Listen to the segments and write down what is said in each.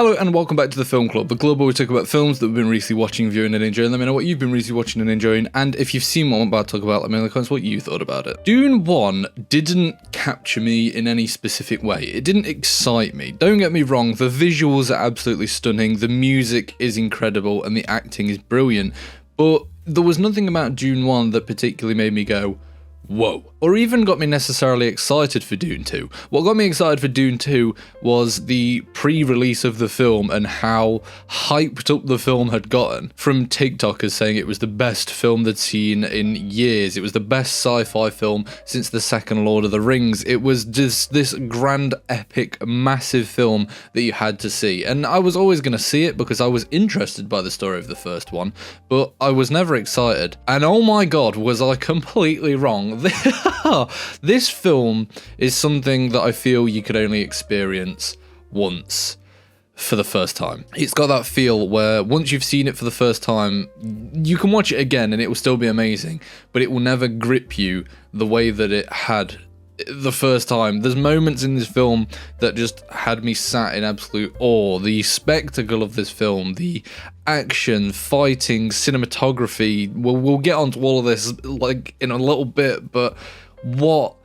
Hello and welcome back to the Film Club, the club where we talk about films that we've been recently watching, viewing and enjoying. Let me know what you've been recently watching and enjoying, and if you've seen what I'm about to talk about, let me know in the comments what you thought about it. Dune 1 didn't capture me in any specific way. It didn't excite me. Don't get me wrong, the visuals are absolutely stunning, the music is incredible, and the acting is brilliant, but there was nothing about Dune 1 that particularly made me go, whoa. Or even got me necessarily excited for Dune 2. What got me excited for Dune 2 was the pre-release of the film and how hyped up the film had gotten, from TikTokers saying it was the best film they'd seen in years. It was the best sci-fi film since the second Lord of the Rings. It was just this grand, epic, massive film that you had to see. And I was always going to see it because I was interested by the story of the first one, but I was never excited. And oh my god, was I completely wrong. This film is something that I feel you could only experience once for the first time. It's got that feel where once you've seen it for the first time, you can watch it again and it will still be amazing, but it will never grip you the way that it had the first time. There's moments in this film that just had me sat in absolute awe. The spectacle of this film, the action, fighting, cinematography, we'll get onto all of this like in a little bit, but what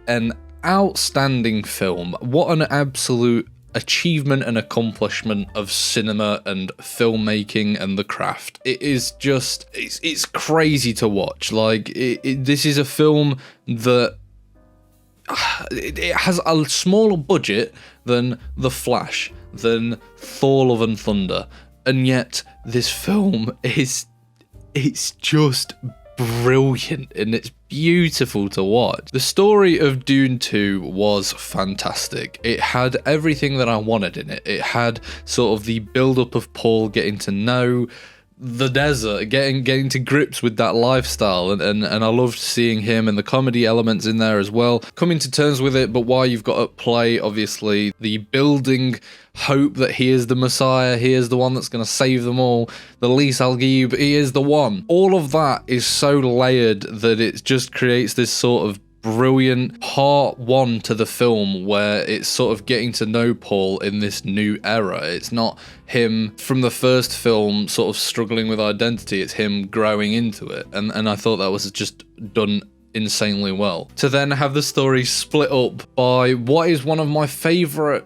an outstanding film. What an absolute achievement and accomplishment of cinema and filmmaking and the craft. It is just, it's crazy to watch. Like, this is a film that it has a smaller budget than The Flash, than Thor: Love and Thunder, and yet this film it's just brilliant and it's beautiful to watch. The story of Dune 2 was fantastic. It had everything that I wanted in it. It had sort of the build-up of Paul getting to know the desert, getting to grips with that lifestyle, and I loved seeing him and the comedy elements in there as well, coming to terms with it, but why you've got at play, obviously, the building hope that he is the Messiah, he is the one that's going to save them all, the Lis Al-Gaib, he is the one. All of that is so layered that it just creates this sort of brilliant part one to the film where it's sort of getting to know Paul in this new era. It's not him from the first film sort of struggling with identity, it's him growing into it, and I thought that was just done insanely well. To then have the story split up by what is one of my favourite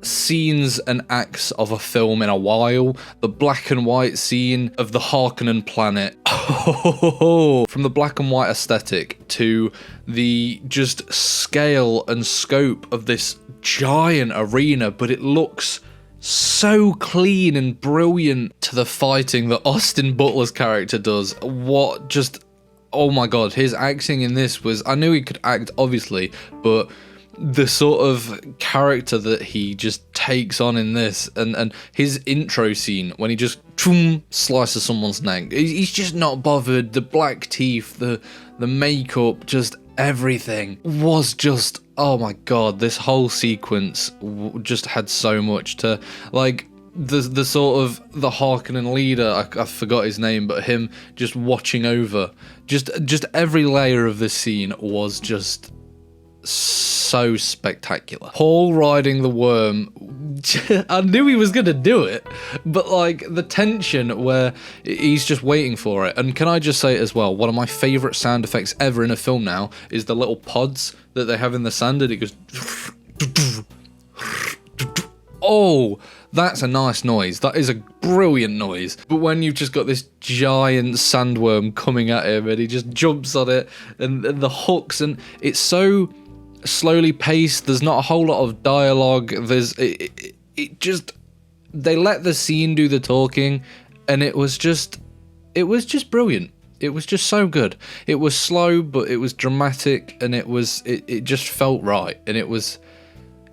scenes and acts of a film in a while, the black and white scene of the Harkonnen planet. From the black and white aesthetic to the just scale and scope of this giant arena, but it looks so clean and brilliant, to the fighting that Austin Butler's character does. What just, oh my god, his acting in this was, I knew he could act obviously, but the sort of character that he just takes on in this, and his intro scene when he just slices someone's neck, he's just not bothered. The black teeth, the makeup, just everything was just, oh my god, this whole sequence just had so much to, like, the sort of the Harkonnen leader, I forgot his name, but him just watching over, just every layer of this scene was just so spectacular. Paul riding the worm, I knew he was gonna do it, but like the tension where he's just waiting for it. And can I just say as well, one of my favourite sound effects ever in a film now is the little pods that they have in the sand, and it goes oh, that's a nice noise. That is a brilliant noise. But when you've just got this giant sandworm coming at him and he just jumps on it, and the hooks, and it's so slowly paced, there's not a whole lot of dialogue, it just, they let the scene do the talking, and it was just brilliant. It was just so good. It was slow, but it was dramatic, and it just felt right, and it was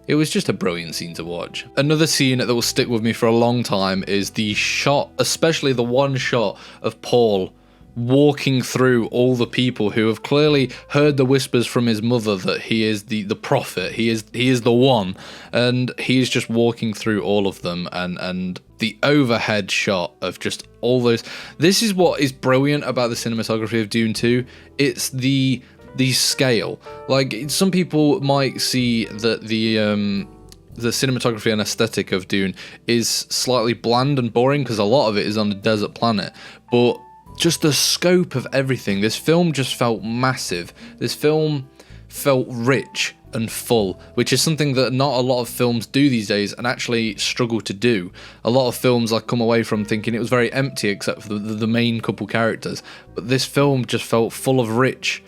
just a brilliant scene to watch. Another scene that will stick with me for a long time is the shot, especially the one shot of Paul walking through all the people who have clearly heard the whispers from his mother that he is the prophet, he is the one, and he's just walking through all of them, and the overhead shot of just all those. This is what is brilliant about the cinematography of Dune 2. It's the scale. Like, some people might see that the cinematography and aesthetic of Dune is slightly bland and boring because a lot of it is on a desert planet, but just the scope of everything, this film just felt massive. This film felt rich and full, which is something that not a lot of films do these days and actually struggle to do. A lot of films I come away from thinking it was very empty except for the main couple characters, but this film just felt full of rich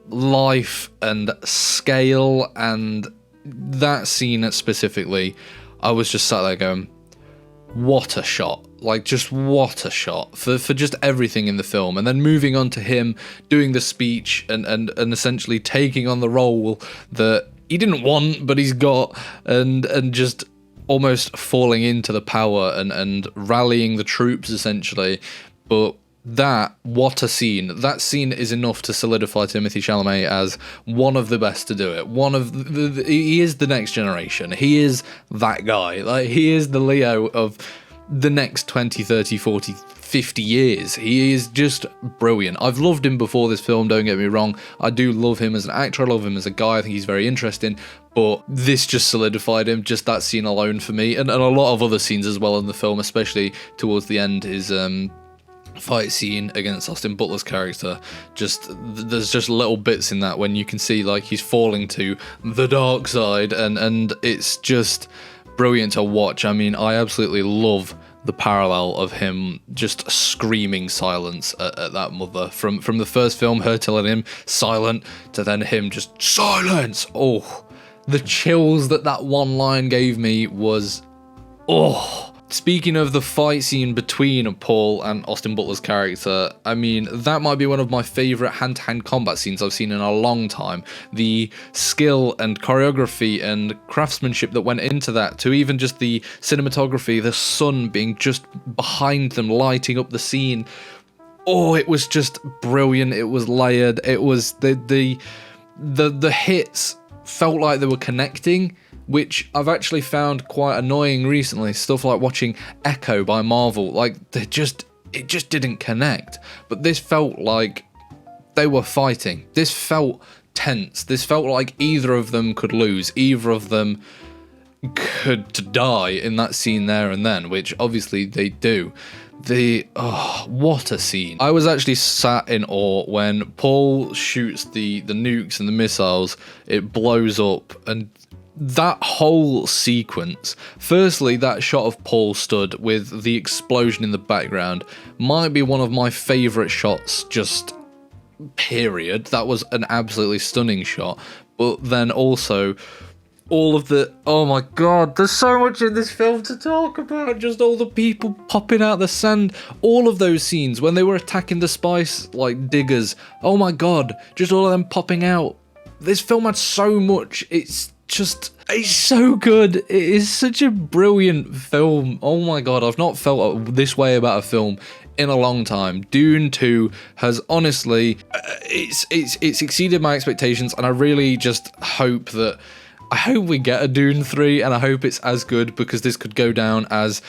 life and scale, and that scene specifically, I was just sat there going, what a shot. Like, just what a shot for just everything in the film. And then moving on to him doing the speech and essentially taking on the role that he didn't want, but he's got, and just almost falling into the power and rallying the troops, essentially. But what a scene. That scene is enough to solidify Timothée Chalamet as one of the best to do it. He is the next generation. He is that guy. Like, he is the Leo of the next 20, 30, 40, 50 years. He is just brilliant. I've loved him before this film, don't get me wrong. I do love him as an actor, I love him as a guy, I think he's very interesting, but this just solidified him, just that scene alone for me, and a lot of other scenes as well in the film, especially towards the end, his fight scene against Austin Butler's character. There's just little bits in that when you can see like he's falling to the dark side, and it's just brilliant to watch. I mean, I absolutely love the parallel of him just screaming silence at that mother from the first film, her telling him silent, to then him just silence. Oh, the chills that one line gave me was, oh. Speaking of the fight scene between Paul and Austin Butler's character, I mean, that might be one of my favourite hand-to-hand combat scenes I've seen in a long time. The skill and choreography and craftsmanship that went into that, to even just the cinematography, the sun being just behind them, lighting up the scene. Oh, it was just brilliant. It was layered. It was the hits felt like they were connecting, which I've actually found quite annoying recently. Stuff like watching Echo by Marvel, like it just didn't connect. But this felt like they were fighting. This felt tense. This felt like either of them could lose. Either of them could die in that scene there and then, which obviously they do. What a scene. I was actually sat in awe when Paul shoots the nukes and the missiles, it blows up, and that whole sequence, firstly, that shot of Paul stood with the explosion in the background might be one of my favourite shots, just period. That was an absolutely stunning shot. But then also all of the, oh my god, there's so much in this film to talk about. Just all the people popping out the sand, all of those scenes when they were attacking the spice like diggers, oh my god, just all of them popping out. This film had so much. It's so good. It is such a brilliant film. Oh my god, I've not felt this way about a film in a long time. Dune 2 has honestly, it's exceeded my expectations, and I really just hope we get a Dune 3, and I hope it's as good, because this could go down as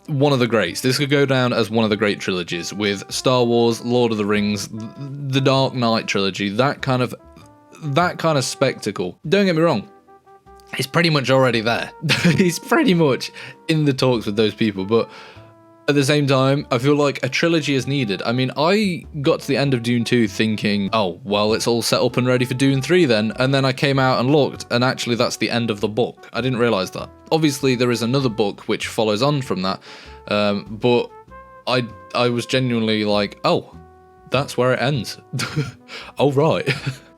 one of the greats. This could go down as one of the great trilogies, with Star Wars, Lord of the Rings, the Dark Knight trilogy, that kind of spectacle. Don't get me wrong, it's pretty much already there. He's pretty much in the talks with those people, but at the same time, I feel like a trilogy is needed. I mean, I got to the end of Dune 2 thinking, oh, well, it's all set up and ready for Dune 3 then, and then I came out and looked, and actually that's the end of the book. I didn't realise that. Obviously, there is another book which follows on from that, but I was genuinely like, oh, that's where it ends. Oh, right.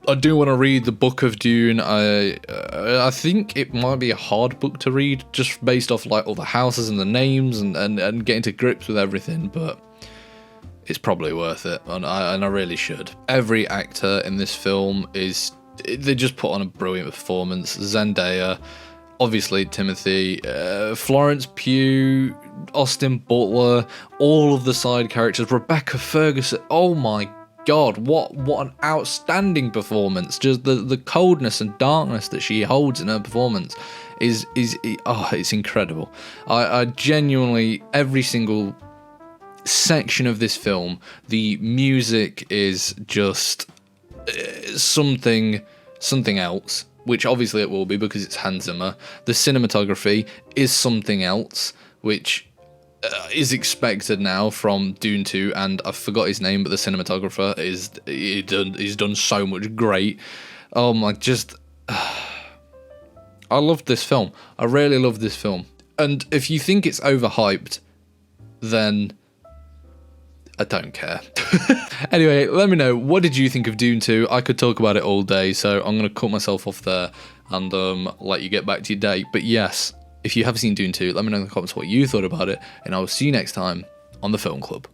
I do want to read the Book of Dune. I think it might be a hard book to read, just based off like all the houses and the names and getting to grips with everything, but it's probably worth it, and I really should. Every actor in this film they just put on a brilliant performance. Zendaya, obviously Timothy, Florence Pugh, Austin Butler, all of the side characters, Rebecca Ferguson, oh my god, what an outstanding performance. Just the coldness and darkness that she holds in her performance is it's incredible. I genuinely, every single section of this film, the music is just something else. which obviously it will be because it's Hans Zimmer. The cinematography is something else, which is expected now from Dune 2, and I forgot his name, but the cinematographer he's done so much great. Oh my, just I love this film. I really love this film. And if you think it's overhyped, then I don't care. Anyway, let me know, what did you think of Dune 2? I could talk about it all day, so I'm going to cut myself off there and let you get back to your day. But yes, if you have seen Dune 2, let me know in the comments what you thought about it, and I will see you next time on the Film Club.